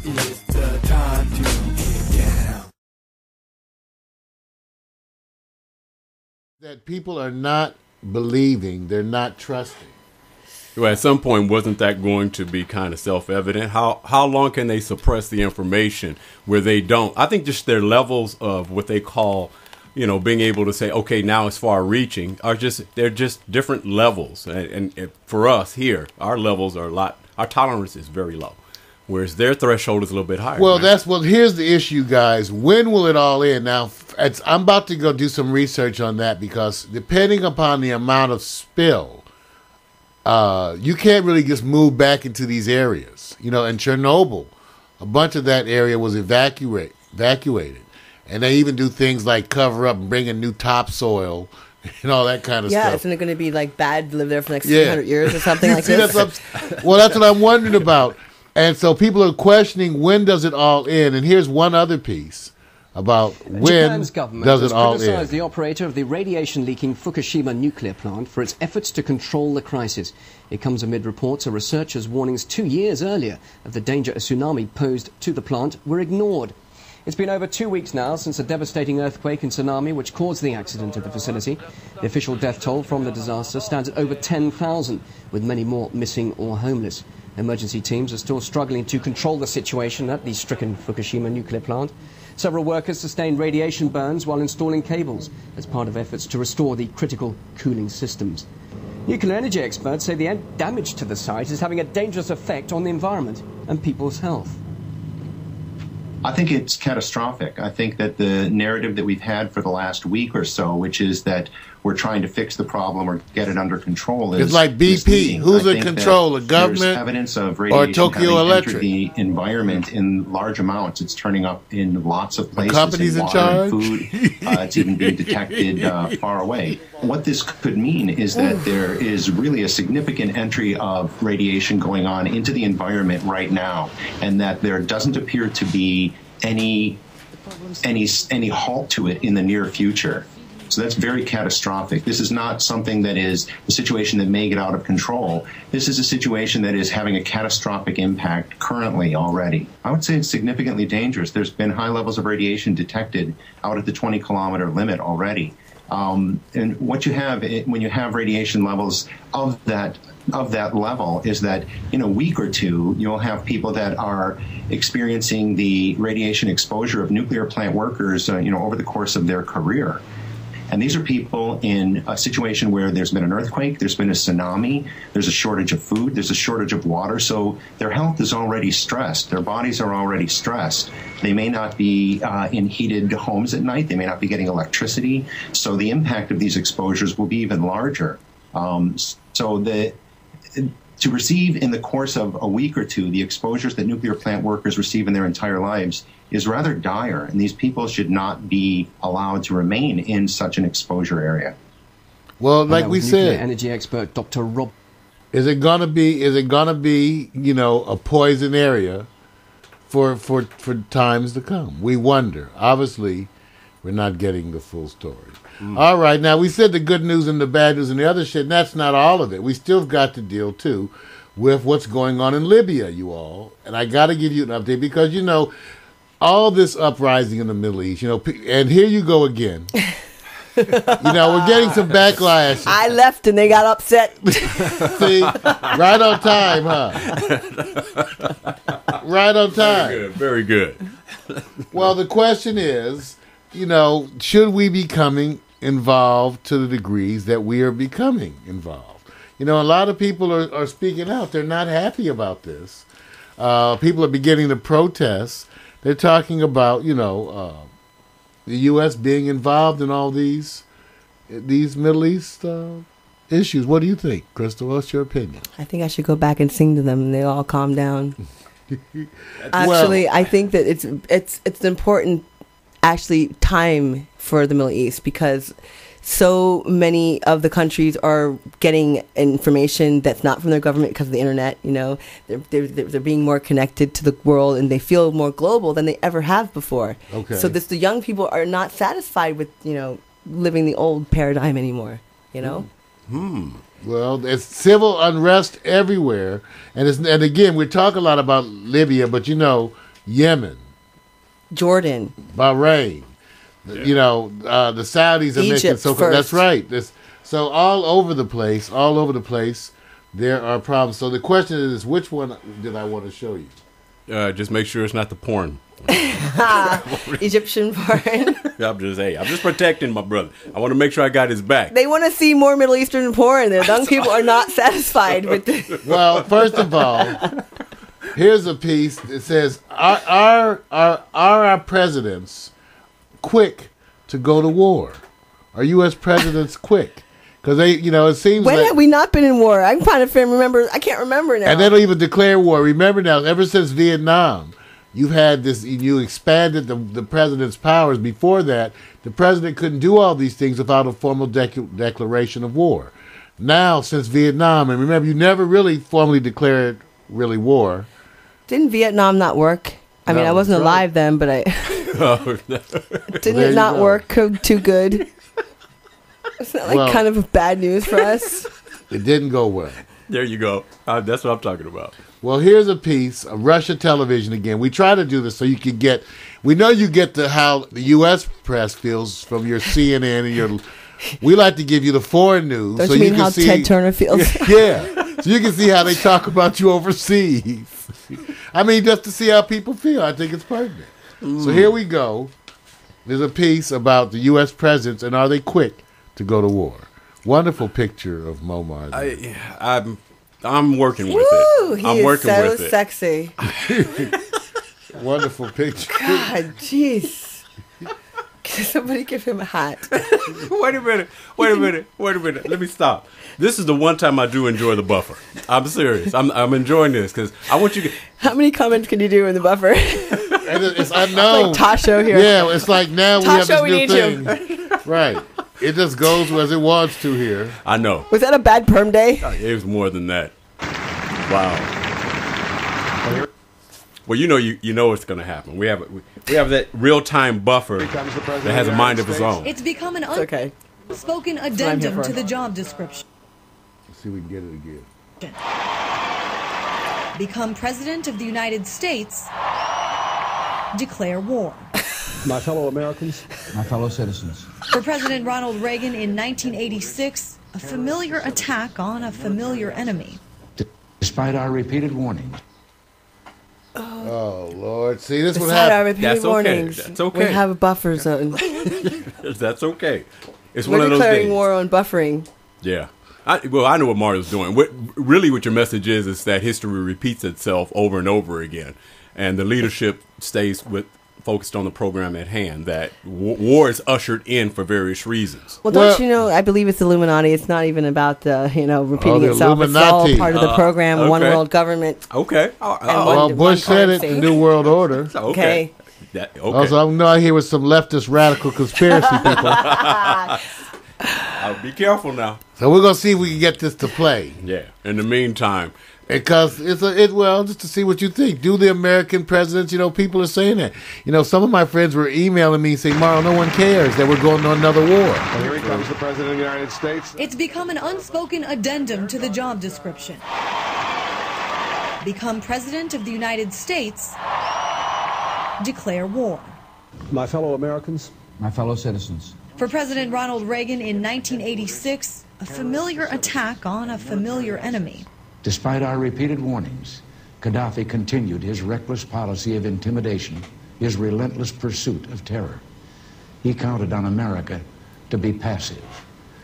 It's the time to get down. That people are not believing, they're not trusting. Well, at some point, wasn't that going to be kind of self-evident? How long can they suppress the information where they don't? I think just their levels of what they call, being able to say, okay, now it's far-reaching, they're just different levels. And for us here, our levels are our tolerance is very low, whereas their threshold is a little bit higher. Well, right? Here's the issue, guys. When will it all end? Now, I'm about to go do some research on that because depending upon the amount of spill, you can't really just move back into these areas. In Chernobyl, a bunch of that area was evacuated. And they even do things like cover up and bring in new topsoil and all that kind of stuff. Yeah, isn't it going to be like bad to live there for the next 300 years or something like this? That's what I'm wondering about. And so people are questioning, when does it all end? And here's one other piece about when Japan's government does has it all criticized end. the operator of the radiation-leaking Fukushima nuclear plant for its efforts to control the crisis. It comes amid reports of researchers' warnings 2 years earlier of the danger a tsunami posed to the plant were ignored. It's been over 2 weeks now since a devastating earthquake and tsunami which caused the accident at the facility. The official death toll from the disaster stands at over 10,000, with many more missing or homeless. Emergency teams are still struggling to control the situation at the stricken Fukushima nuclear plant. Several workers sustained radiation burns while installing cables as part of efforts to restore the critical cooling systems. Nuclear energy experts say the damage to the site is having a dangerous effect on the environment and people's health. I think it's catastrophic. I think that the narrative that we've had for the last week or so, which is that we're trying to fix the problem or get it under control, is it's like BP. misleading. Who's in control? The There's government evidence of or radiation Tokyo having Electric? entered the environment in large amounts. It's turning up in lots of places. companies in water charge? and food. It's even being detected far away. What this could mean is that there is really a significant entry of radiation going on into the environment right now, and that there doesn't appear to be any halt to it in the near future. So that's very catastrophic. This is not something that is a situation that may get out of control. This is a situation that is having a catastrophic impact currently already. I would say it's significantly dangerous. There's been high levels of radiation detected out at the 20-kilometer limit already. And what you have when you have radiation levels of that level is that in a week or two, you'll have people that are experiencing the radiation exposure of nuclear plant workers, over the course of their career. And these are people in a situation where there's been an earthquake, there's been a tsunami, there's a shortage of food, there's a shortage of water. So their health is already stressed. Their bodies are already stressed. They may not be in heated homes at night. They may not be getting electricity. So the impact of these exposures will be even larger. To receive in the course of a week or two the exposures that nuclear plant workers receive in their entire lives is rather dire, and these people should not be allowed to remain in such an exposure area. Well, like we said, energy expert Dr. Rob. Is it gonna be a poison area for times to come? We wonder. Obviously, we're not getting the full story. All right, now we said the good news and the bad news and the other shit, and that's not all of it. We still got to deal, too, with what's going on in Libya, you all. And I got to give you an update because, all this uprising in the Middle East, and here you go again. We're getting some backlash. I left and they got upset. See, right on time, huh? Right on time. Very good. Well, the question is, should we be becoming involved to the degrees that we are becoming involved? A lot of people are speaking out. They're not happy about this. People are beginning to protest. They're talking about, the U.S. being involved in all these Middle East issues. What do you think, Crystal? What's your opinion? I think I should go back and sing to them and they all calm down. Actually, I think that it's important time for the Middle East because so many of the countries are getting information that's not from their government because of the internet. They're being more connected to the world and they feel more global than they ever have before. Okay. So the young people are not satisfied with living the old paradigm anymore. Well, there's civil unrest everywhere, and again we talk a lot about Libya, but Yemen, Jordan. Bahrain. You know, the Saudis are making Egypt so. first. That's right. So all over the place, there are problems. So the question is, which one did I want to show you? Just make sure it's not the porn. Egyptian porn. I'm just protecting my brother. I want to make sure I got his back. They want to see more Middle Eastern porn. The young people are not satisfied with this. Well, first of all, here's a piece that says, are our presidents quick to go to war? Are U.S. presidents quick? Because it seems When like... have we not been in war? I'm trying to remember. I can't remember now. And they don't even declare war. Remember now, ever since Vietnam, you've had this, you expanded the president's powers. Before that, the president couldn't do all these things without a formal declaration of war. Now, since Vietnam, and remember, you never really formally declared war. Didn't Vietnam not work? I mean, I wasn't alive then, but didn't it not work too good? Isn't that kind of bad news for us? It didn't go well. There you go. That's what I'm talking about. Well, here's a piece of Russia television again. We try to do this so you can get... We know you get how the U.S. press feels from your CNN and your... We like to give you the foreign news. Don't so you mean can how see, Ted Turner feels? Yeah. So you can see how they talk about you overseas. I mean, just to see how people feel. I think it's pertinent. So here we go. There's a piece about the U.S. presidents and are they quick to go to war. Wonderful picture of Momar. I'm working with Woo, it. I'm working so with it. Sexy. Wonderful picture. God, jeez. Can somebody give him a hat? Wait a minute. Let me stop. This is the one time I do enjoy the buffer. I'm serious. I'm enjoying this because I want you to... How many comments can you do in the buffer? And it's unknown. Like Tasho here. Yeah, it's like now we have this Tasho, we new need thing. you. Right. It just goes as it wants to here. I know. Was that a bad perm day? It was more than that. Wow. Well, you know what's going to happen. We have that real-time buffer that has a mind of its own. It's become an unspoken I'm addendum here to for. the job description. Let's see if we can get it again. Become President of the United States. Declare war. My fellow Americans, my fellow citizens. For President Ronald Reagan in 1986, a familiar attack on a familiar enemy. Despite our repeated warnings. Oh, Lord. See, this would Beside our happen. repeated That's okay. warnings, That's okay. we have a buffer zone. That's okay. It's We're one of those declaring days. war on buffering. Yeah. I know what Mario's doing. What your message is that history repeats itself over and over again. And the leadership stays focused on the program at hand, that war is ushered in for various reasons. Well, don't you know, I believe it's Illuminati. It's not even about repeating the itself. It's Illuminati. all part of the program, okay. One world government. Okay. Well, Bush said it, the New World Order. Okay. Okay. Also, I know I hear with some leftist radical conspiracy people. I'll be careful now. So we're going to see if we can get this to play. Yeah. In the meantime, Because just to see what you think. Do the American presidents, people are saying that. Some of my friends were emailing me saying, Mario, no one cares that we're going to another war. Here he comes, the President of the United States. It's become an unspoken addendum to the job description. Become President of the United States. Declare war. My fellow Americans, my fellow citizens. For President Ronald Reagan in 1986, a familiar attack on a familiar enemy. Despite our repeated warnings, Gaddafi continued his reckless policy of intimidation, his relentless pursuit of terror. He counted on America to be passive.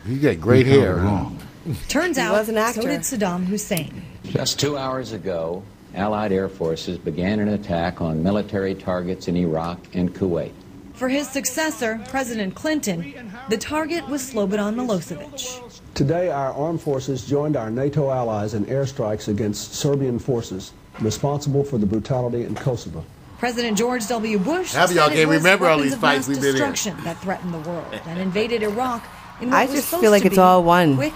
You got great He hair. counted wrong. Turns He out, was an actor. so did Saddam Hussein. Just 2 hours ago, Allied air forces began an attack on military targets in Iraq and Kuwait. For his successor, President Clinton, the target was Slobodan Milosevic. Today, our armed forces joined our NATO allies in airstrikes against Serbian forces responsible for the brutality in Kosovo. President George W. Bush Half of said y'all it can't was remember all weapons these of fights mass we've been in. destruction that threatened the world and invaded Iraq in what I was just supposed feel like to it's be all a one. quick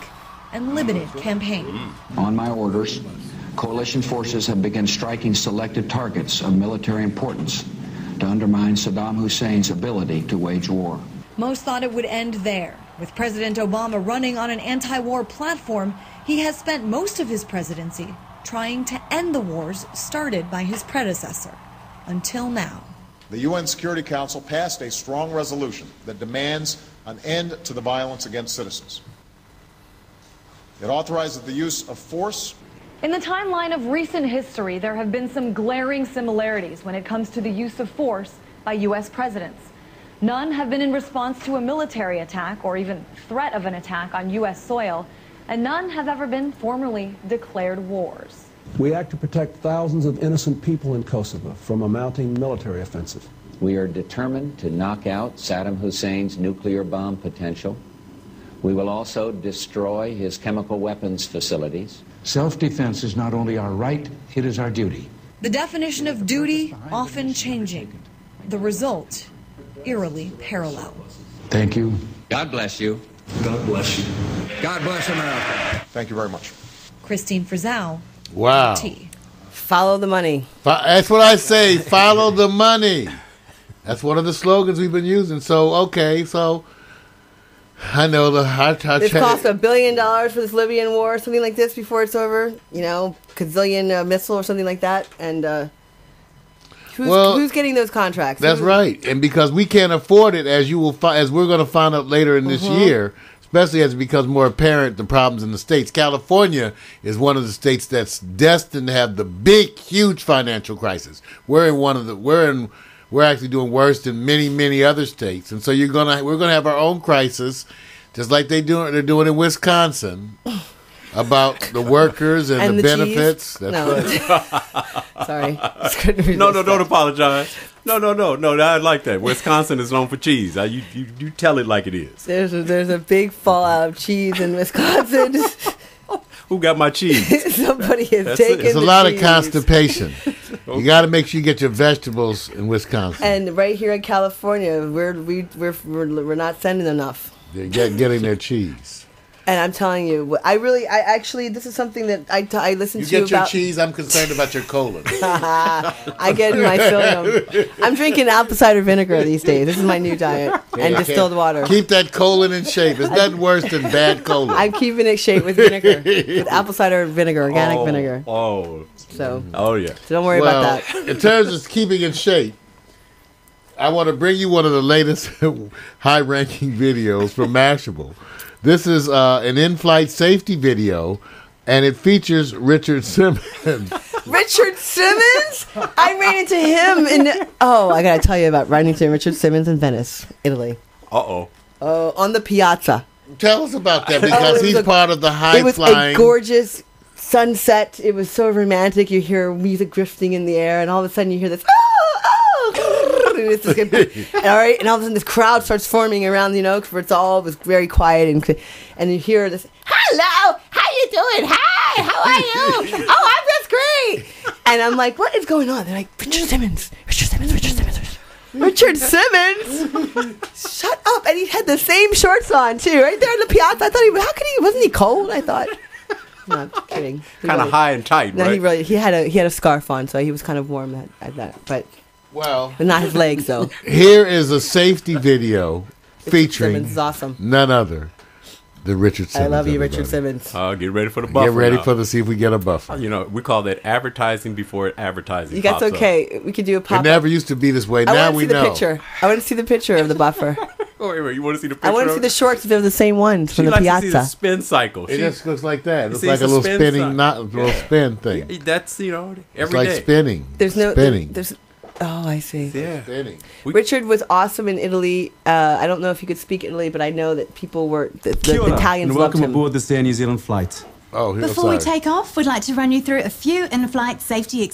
and limited campaign. On my orders, coalition forces have begun striking selected targets of military importance to undermine Saddam Hussein's ability to wage war. Most thought it would end there. With President Obama running on an anti-war platform, he has spent most of his presidency trying to end the wars started by his predecessor. until now. The UN Security Council passed a strong resolution that demands an end to the violence against citizens. It authorizes the use of force. In the timeline of recent history, there have been some glaring similarities when it comes to the use of force by U.S. presidents. None have been in response to a military attack or even threat of an attack on U.S. soil, and none have ever been formally declared wars. We act to protect thousands of innocent people in Kosovo from a mounting military offensive. We are determined to knock out Saddam Hussein's nuclear bomb potential. We will also destroy his chemical weapons facilities. Self-defense is not only our right, it is our duty. The definition of duty often changing. The result, eerily parallel. Thank you. God bless you. God bless you. God bless America. Thank you very much. Christine Frizzell. Wow. Follow the money. That's what I say. Follow the money. That's one of the slogans we've been using. So, okay, so I know the This cost $1 billion for this Libyan war, something like this before it's over. You know, gazillion missile or something like that. And who's getting those contracts? That's right. And because we can't afford it, as we're going to find out later in this year, especially as it becomes more apparent the problems in the states. California is one of the states that's destined to have the big, huge financial crisis. We're actually doing worse than many, many other states, and so we're gonna have our own crisis, just like they're doing in Wisconsin, about the workers and the benefits. Cheese? Sorry. No, don't apologize. No. I like that. Wisconsin is known for cheese. You tell it like it is. There's a big fallout of cheese in Wisconsin. Who got my cheese? Somebody has taken There's a lot of constipation. You got to make sure you get your vegetables in Wisconsin. And right here in California, we're not sending enough. They're getting their cheese. And I'm telling you, this is something that I listen to. You get your cheese. I'm concerned about your colon. I get my sodium. I'm drinking apple cider vinegar these days. This is my new diet, and distilled water. Keep that colon in shape. It's nothing worse than bad colon. I'm keeping it shape with vinegar, with apple cider vinegar, organic vinegar. Oh, yeah. So don't worry about that. In terms of keeping in shape, I want to bring you one of the latest high-ranking videos from Mashable. This is an in-flight safety video, and it features Richard Simmons. Richard Simmons? I ran into him I got to tell you about running into Richard Simmons in Venice, Italy. Uh-oh. On the piazza. Tell us about that, because he's part of the high-flying. It was a gorgeous sunset. It was so romantic. You hear music drifting in the air, and all of a sudden you hear this, and it's just all right, and all of a sudden this crowd starts forming around, because it was very quiet, and you hear this, hello, how you doing? Hi, how are you? Oh, I'm just great. And I'm like, what is going on? They're like, Richard Simmons. Shut up. And he had the same shorts on too, right there on the piazza. I thought wasn't he cold? I thought. I'm not kidding. Kind of high and tight, right? No, he had a scarf on, so he was kind of warm at that, but not his legs though. Here is a safety video featuring Simmons is awesome. None other than Richard Simmons. I love you, Richard Simmons. Get ready for the buffer. Get ready now. see if we get a buffer. We call that advertising before advertising. That's okay. We could do a pop-up. It never used to be this way. Now we know. I want to see the picture of the buffer. Wait, you want to see the picture? I want to see the shorts if they're the same ones from the piazza. To see the spin cycle. It just looks like that. It looks like a little spin thing. That's every day. It's like spinning. There's no spinning. I see. Yeah. Spinning. Richard was awesome in Italy. I don't know if he could speak Italy, but I know that people were the Italians loved him. Welcome aboard this Air New Zealand flight. Before we take off, we'd like to run you through a few in-flight safety.